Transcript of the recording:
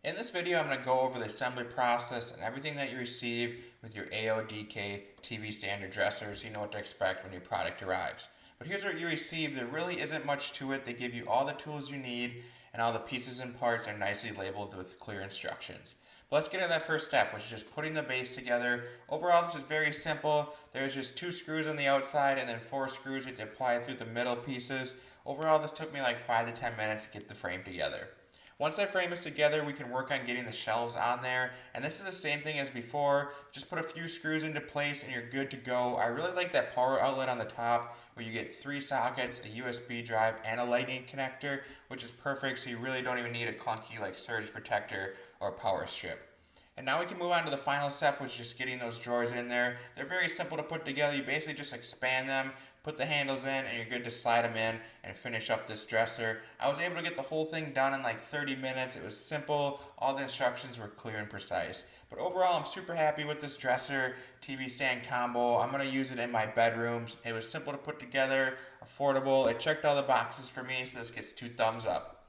In this video, I'm going to go over the assembly process and everything that you receive with your AODK TV standard dresser so you know what to expect when your product arrives. But here's what you receive. There really isn't much to it. They give you all the tools you need and all the pieces and parts are nicely labeled with clear instructions. But let's get into that first step, which is just putting the base together. Overall, this is very simple. There's just 2 screws on the outside and then 4 screws that you apply through the middle pieces. Overall, this took me like 5 to 10 minutes to get the frame together. Once that frame is together, we can work on getting the shelves on there. And this is the same thing as before. Just put a few screws into place and you're good to go. I really like that power outlet on the top where you get 3 sockets, a USB drive, and a lightning connector, which is perfect so you really don't even need a clunky like surge protector or power strip. And now we can move on to the final step, which is just getting those drawers in there. They're very simple to put together. You basically just expand them, put the handles in, and you're good to slide them in and finish up this dresser. I was able to get the whole thing done in like 30 minutes. It was simple. All the instructions were clear and precise. But overall, I'm super happy with this dresser TV stand combo. I'm going to use it in my bedrooms. It was simple to put together, affordable. It checked all the boxes for me, so this gets 2 thumbs up.